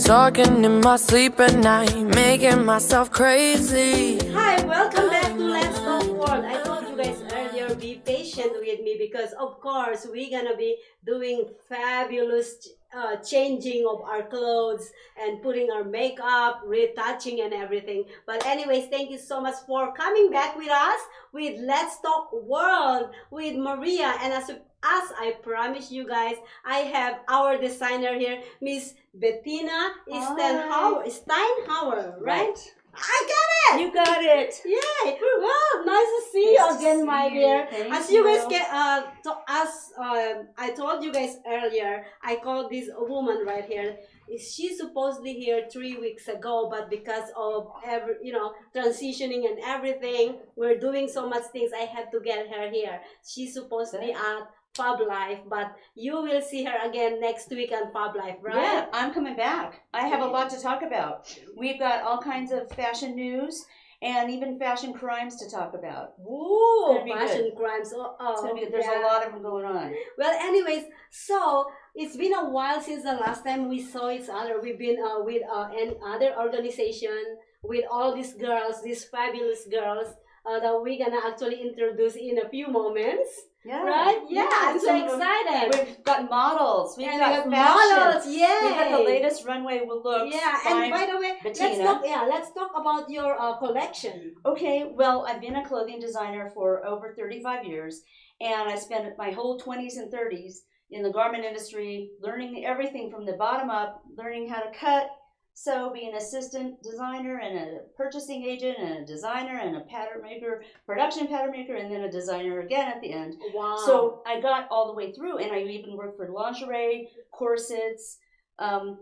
Talking in my sleep at night, making myself crazy. Hi, welcome back to Let's Talk World. I told you guys earlier, be patient with me because of course we're gonna be doing fabulous changing of our clothes and putting our makeup, retouching and everything. But anyways, thank you so much for coming back with us with Let's Talk World with Maria. And as I promised you guys, I have our designer here, Miss Bettina Steinhauer, right? I got it! You got it! Yay! Well, nice to see you again, my dear. As you guys get, I told you guys earlier, I called this woman right here. She's supposedly here 3 weeks ago, but because of transitioning and everything, we're doing so much things. I had to get her here. She's supposedly at Fab Life, but you will see her again next week on Fab Life, right? Yeah, I'm coming back. I have a lot to talk about. We've got all kinds of fashion news and even fashion crimes to talk about. Ooh, fashion crimes. There's a lot of them going on. Well, anyways, so it's been a while since the last time we saw each other. We've been with an other organization with all these girls, these fabulous girls that we're gonna actually introduce in a few moments. Yeah. Right? Yeah, I'm so excited. We've got models. We've got models. Yeah. We've got the latest runway looks. Yeah, and by the way, let's talk about your collection. Okay, well, I've been a clothing designer for over 35 years, and I spent my whole 20s and 30s in the garment industry, learning everything from the bottom up, learning how to cut, sew, be an assistant designer and a purchasing agent and a designer and a pattern maker, production pattern maker, and then a designer again at the end. Wow. So I got all the way through, and I even worked for lingerie, corsets,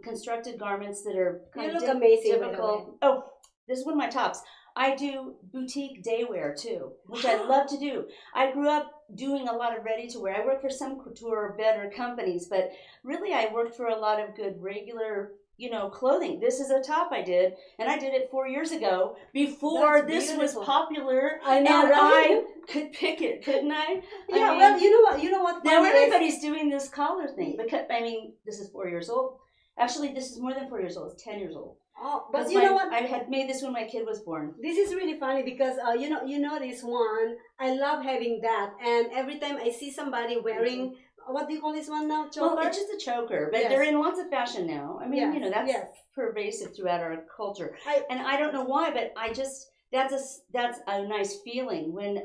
constructed garments that are kind of amazing, difficult. Oh, this is one of my tops. I do boutique day wear too, which I love to do. I grew up doing a lot of ready-to-wear. I worked for some couture better companies, but really I worked for a lot of good regular clothing. This is a top I did, and I did it 4 years ago before this was popular. I know, and right? I could pick it, couldn't I? Yeah, well, you know what? Now everybody's doing this collar thing because this is 4 years old. Actually, this is more than 4 years old. It's 10 years old. Oh, but you know what? I had made this when my kid was born. This is really funny because you know this one. I love having that, and every time I see somebody wearing. What do you call this one now? Choker? Well, it's just a choker, but they're in lots of fashion now. I mean, that's pervasive throughout our culture. And I don't know why, but I just that's a nice feeling when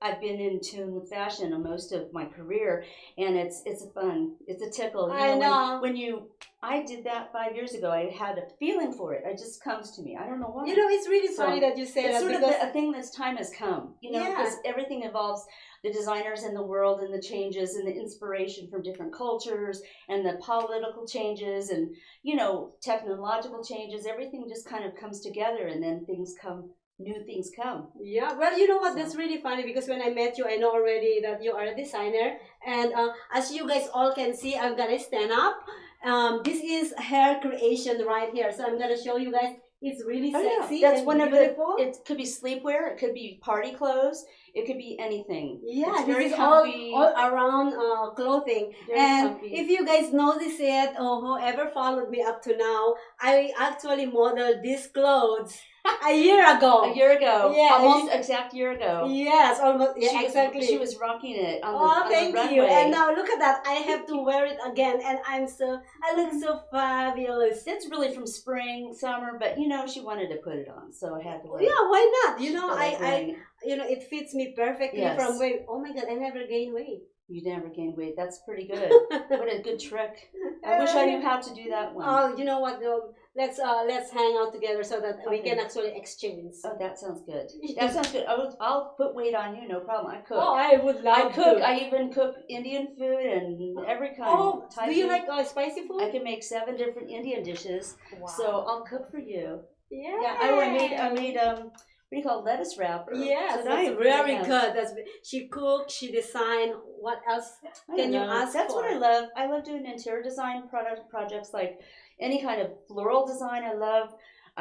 I've been in tune with fashion most of my career, and it's fun. It's a tickle. I know. I did that 5 years ago. I had a feeling for it. It just comes to me. I don't know why. It's really funny that you say it's that. It's sort of a thing that's time has come. Because everything involves the designers in the world and the changes and the inspiration from different cultures and the political changes and, technological changes. Everything just kind of comes together, and then new things come. Yeah, well, you know what? That's really funny because when I met you, I know already that you are a designer. And as you guys all can see, I'm going to stand up. This is hair creation right here. So I'm going to show you guys. It's really sexy. Yeah. That's and one beautiful. It could be sleepwear. It could be party clothes. It could be anything. Yeah, it's very this is comfy. all around clothing. Very and comfy. If you guys notice it, or whoever followed me up to now, I actually modeled these clothes a year ago. A year ago. Yeah, almost exact year ago. Yes, almost. Yeah, exactly. She was rocking it on the thank runway. you. And now look at that. I have to wear it again, and I look so fabulous. It's really from spring, summer, but she wanted to put it on, so I had to wear it. Yeah, why not? It fits me perfectly from weight. Oh my God, I never gain weight. You never gain weight. That's pretty good. What a good trick. I wish I knew how to do that one. Oh, you know what? Let's hang out together so that we can actually exchange. Oh, that sounds good. That sounds good. I'll put weight on you, no problem. I cook. Oh, I would love I cook. I even cook Indian food and every kind. Oh, do you like spicy food? I can make 7 different Indian dishes. Wow. So I'll cook for you. Yeah. Yeah. I made what do you call lettuce wrapper? Yes, that's very good. She cooked, she designed. What else can you ask That's for? what I love. I love doing interior design projects like any kind of floral design. I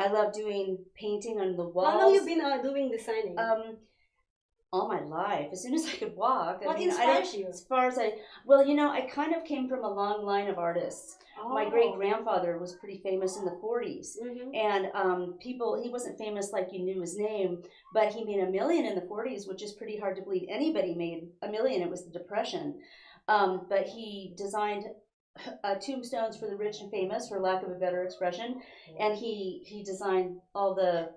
love doing painting on the walls. How long have you been doing designing? all my life, as soon as I could walk. What I inspires you? as far as well, I kind of came from a long line of artists. My great grandfather was pretty famous in the 40s, and he wasn't famous like you knew his name, but he made $1 million in the 40s, which is pretty hard to believe anybody made $1 million. It was the Depression, but he designed tombstones for the rich and famous, for lack of a better expression, and he designed all the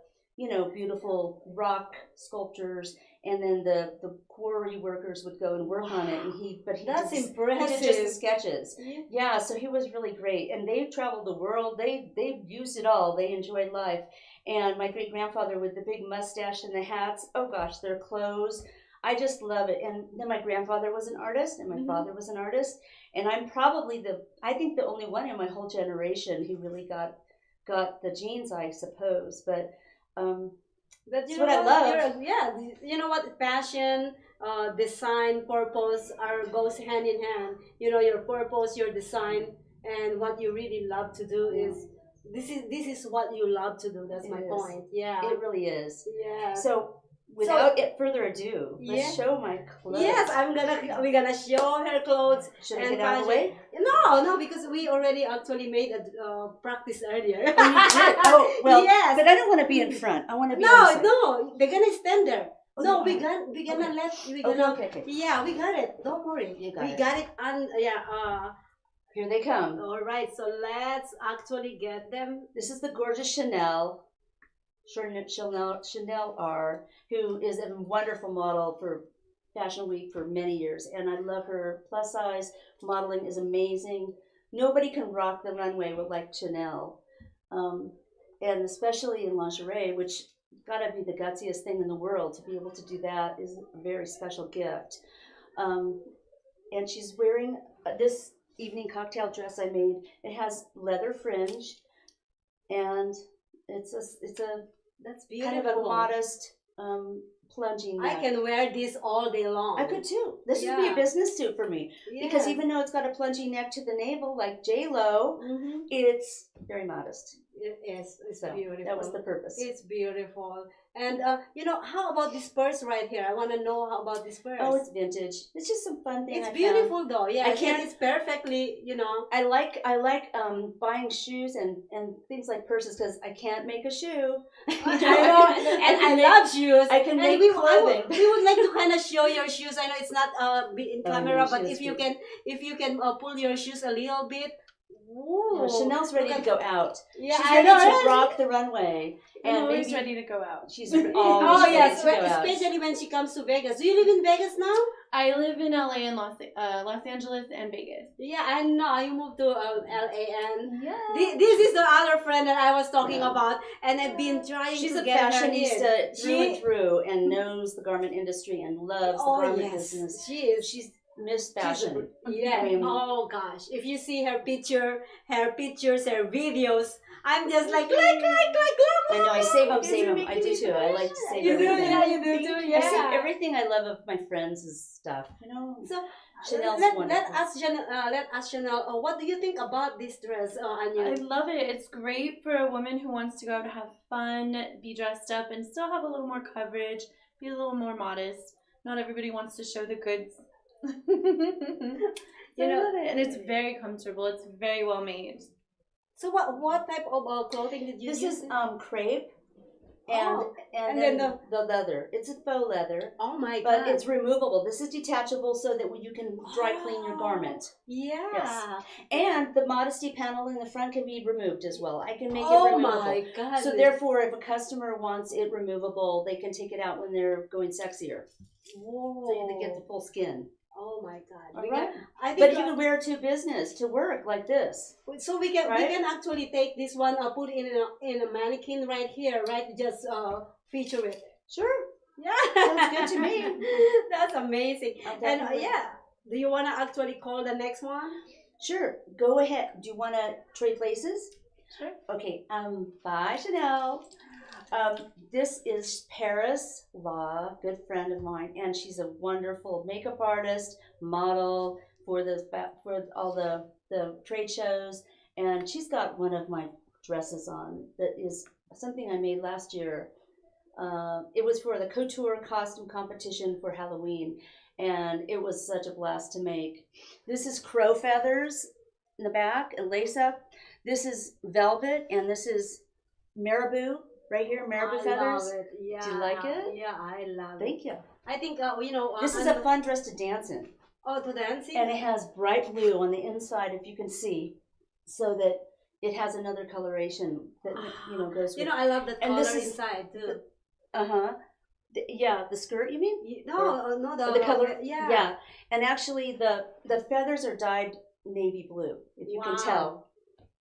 beautiful rock sculptures, and then the quarry workers would go and work on it, and he That's impressive. He did just the sketches. Yeah, so he was really great, and they traveled the world. They used it all. They enjoyed life. And my great grandfather with the big mustache and the hats, oh gosh, their clothes, I just love it. And then my grandfather was an artist, and my father was an artist, and I'm probably I think the only one in my whole generation who really got the genes, I suppose. But that's what I love. You know what? Passion, design, purpose goes hand in hand. Your purpose, your design, and what you really love to do is this is what you love to do. That's my point. Yeah, it really is. Yeah. So without further ado, let's show my clothes. Yes, we're gonna show her clothes. Should I get out of the way? No, because we already actually made a practice earlier. Oh, you did? Oh, well, yes. But I don't want to be in front. I want to be on the side. No, they're gonna stand there. Oh, no, we're gonna Okay. Yeah, we got it. Don't worry. You got it. We got it. And here they come. All right, so let's actually get them. This is the gorgeous Chanel R, who is a wonderful model for Fashion Week for many years, and I love her. Plus size modeling is amazing. Nobody can rock the runway like Chanel, and especially in lingerie, which gotta be the gutsiest thing in the world. To be able to do that is a very special gift. And she's wearing this evening cocktail dress I made. It has leather fringe, and it's a that's beautiful. Kind of a modest plunging neck. I can wear this all day long. I could too. This would be a business suit for me, because even though it's got a plunging neck to the navel like J-Lo, it's very modest. It is. It's beautiful. That was the purpose. It's beautiful. And how about this purse right here? I want to know how about this purse. Oh, it's vintage. It's just some fun thing. It's beautiful though. Yeah, I can't. It's perfectly. I like buying shoes and things like purses, because I can't make a shoe. I know, and I love shoes. I can make clothing. We would like to kind of show your shoes. I know it's not in camera, but if you can pull your shoes a little bit. Ooh, Chanel's ready to go out. Yeah, she's ready to rock the runway. And always ready to go out. She's always yes, ready to go especially when she comes to Vegas. Do you live in Vegas now? I live in LA and Los Angeles and Vegas. Yeah, I know. You moved to LA, and this is the other friend that I was talking about, and I've been trying She's to get her in. She's a fashionista through and through, and knows the garment industry and loves the garment business. She is. She's Miss Fashion. Oh gosh, if you see her pictures, her videos, I'm just like. I know. I save them. I do too. I like to save everything. You do too. Yeah. I save everything I love of my friends' stuff. So Chanel's let us Chanel. What do you think about this dress, Anya? I love it. It's great for a woman who wants to go out to have fun, be dressed up, and still have a little more coverage, be a little more modest. Not everybody wants to show the goods. I love it, and it's very comfortable. It's very well made. So what type of clothing did you use? This is crepe, and then the leather. It's a faux leather. Oh my god! But it's removable. This is detachable, so that you can dry clean your garment. Yeah. Yes. And the modesty panel in the front can be removed as well. I can make it removable. Oh my god! So therefore, if a customer wants it removable, they can take it out when they're going sexier. Whoa! So you get the full skin. Oh my god! All right. I think but you can wear it to business, to work like this. So we can actually take this one, put it in a mannequin right here, right? Just feature it. Sure. Yeah. Sounds good to me. That's amazing. And do you want to actually call the next one? Sure. Go ahead. Do you want to trade places? Sure. Okay. Bye, Chanel. This is Paris Law, good friend of mine, and she's a wonderful makeup artist, model for all the trade shows, and she's got one of my dresses on that is something I made last year. It was for the couture costume competition for Halloween, and it was such a blast to make. This is crow feathers in the back and lace up. This is velvet, and this is marabou right here, marabou feathers. Love it. Yeah. Do you like it? Yeah, I love it. Thank you. I think This is a fun dress to dance in, Oh, to dancing. and it has bright blue on the inside, if you can see, so that it has another coloration that goes with. I love the And color this is- inside too. Yeah, the skirt, you mean? No, The color, Yeah. And actually, the feathers are dyed navy blue, if you can tell.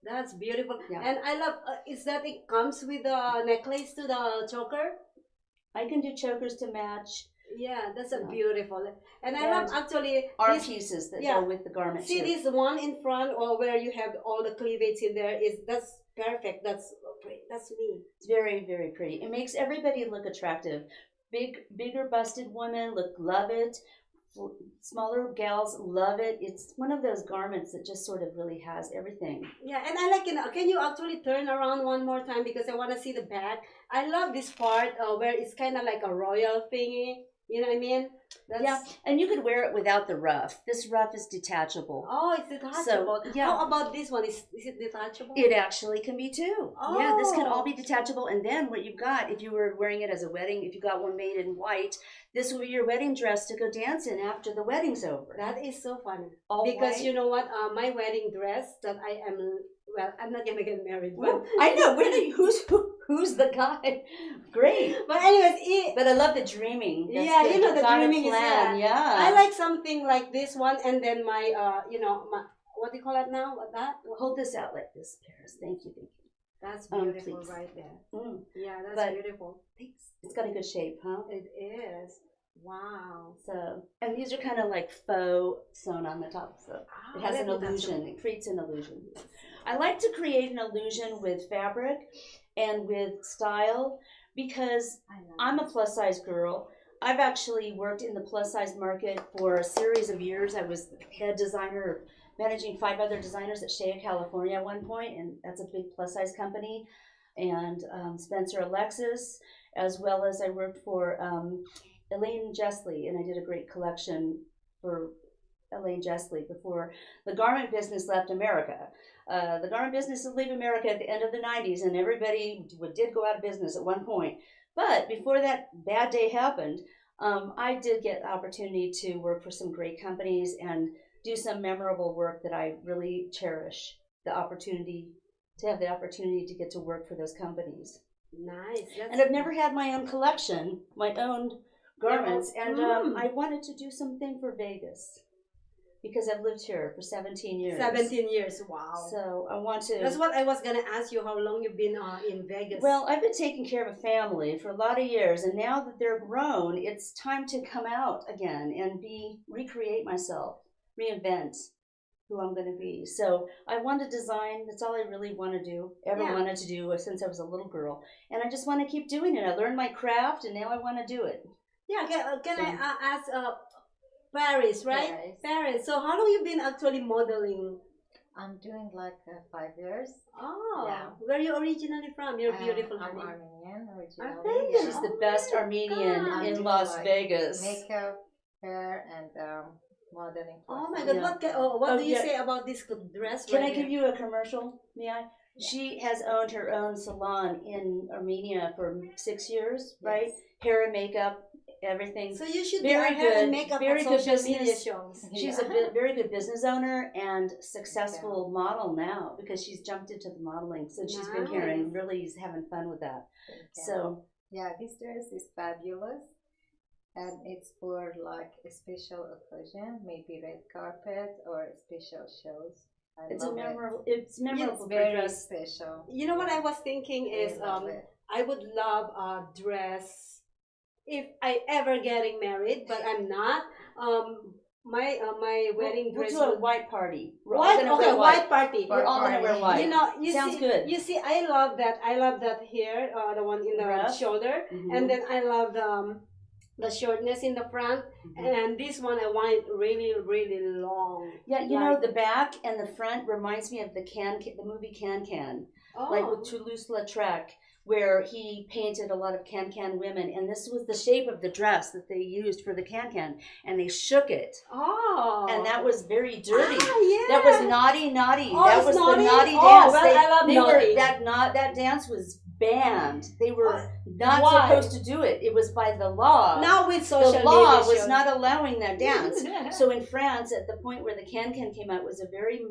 That's beautiful. Yeah. And I love is that it comes with a necklace to the choker. I can do chokers to match Yeah, that's a Yeah. beautiful. And I And love actually arm this. pieces that yeah. go with the garment. See too. this one in front, or where you have all the cleavage in there, that's perfect. That's me. It's very, very pretty. It makes everybody look attractive. Bigger busted women love it. Smaller gals love it. It's one of those garments that just sort of really has everything. Yeah, and I like it. Can you actually turn around one more time because I want to see the back? I love this part where it's kind of like a royal thingy. You know what I mean? Yeah, and you could wear it without the ruff. This ruff is detachable. Oh, it's detachable. So, yeah. How about this one? Is it detachable? It actually can be too. Yeah, this can all Oh. be detachable. And then what you've got, if you were wearing it as a wedding, if you got one made in white, this will be your wedding dress to go dance in after the wedding's over. That is so funny. All Because white. you know what? My wedding dress that I'm not gonna get married, but Well, I know. Who's the guy? Great. but anyways, But I love the dreaming. That's yeah, good. you know the Got a dreaming is plan. Yeah. I like something like this one, and then my my what do you call it now? What that? Hold this out like this, Paris. Thank you. That's beautiful please. right there. Mm. Yeah, that's But- beautiful. Thanks. It's got a good shape, huh? It is. Wow. So, and these are kind of like faux sewn on the top, so Ah, it has an let me touch illusion. It creates an illusion. I like to create an illusion with fabric and with style because I love I'm a it. plus size girl. I've actually worked in the plus size market for a series of years. I was head designer, managing 5 other designers at Shea, California at one point, and that's a big plus size company. And Spencer Alexis, as well as I worked for Elaine Jessley, and I did a great collection for Elaine Jessley before the garment business left America. The garment business did leave America at the end of the 90s, and everybody did go out of business at one point. But before that bad day happened, I did get the opportunity to work for some great companies and do some memorable work that I really cherish. To have the opportunity to get to work for those companies. Nice. And I've never had my own collection, my own garments, and Mm. I wanted to do something for Vegas because I've lived here for 17 years. 17 years. Wow. So I want to. That's what I was gonna ask you. How long you've been in Vegas? Well, I've been taking care of a family for a lot of years, and now that they're grown, it's time to come out again and recreate myself, reinvent who I'm going to be. So I want to design. That's all I really want to do. Ever Yeah. wanted to do since I was a little girl, and I just want to keep doing it. I learned my craft, and now I want to do it. yeah. Can So- I ask? Paris, right? Paris. Paris. So how long you been actually modeling? I'm doing like 5 years. Oh, Yeah. where you originally from? You're beautiful, I'm honey. Armenian originally. Armenian. She's the Oh best my Armenian God. in I'm Las doing, like, Vegas. Makeup, hair, and modeling. Oh my classes. God! Yeah. What Oh, do you yeah. say about this dress? Can right I give here? you a commercial? May I? She has owned her own salon in Armenia for 6 years, right? Yes. Hair and makeup, everything. So you should Very be hair and good, makeup very on good social media business. shows. She's Yeah. a very good business owner and successful model now because she's jumped into the modeling since she's been here and Nice. really is having fun with that. Thank you. So yeah, this dress is fabulous, and it's for like a special occasion, maybe red carpet or special shows. I it's a love it. memorable. It's memorable It's for very dress. special. You know what I was thinking is I love it. I would love a dress if I ever getting married, but I'm not. My wedding We'll dress. do a would- white party. We're all White? gonna Okay, wear white party. We're all gonna wear white. You know, you Sounds see, good. You see, I love that. I love that hair, the one in the Ruff. shoulder, Mhm. and then I love the shortness in the front. Mhm. And this one, I want it really, really long. Yeah, you know, Like- the back and the front reminds me of the movie Can, Oh, like with Toulouse-Lautrec, where he painted a lot of can-can women, and this was the shape of the dress that they used for the can-can, and they shook it. Oh. And that was very dirty. Yeah. That was naughty. Oh, that it's was naughty? the naughty Oh, dance. well, I love naughty. That dance was banned. They were not why? supposed to do it. It was by the law. Now with social the law media was shows. not allowing that dance. So in France, at the point where the can-can came out, it was a very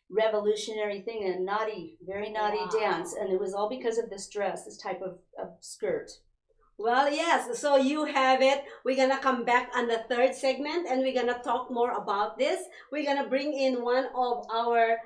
revolutionary thing, a very naughty Wow. dance, and it was all because of this dress, this type of skirt. Well, yes, so you have it. We're gonna come back on the third segment and we're gonna talk more about this. We're gonna bring in one of our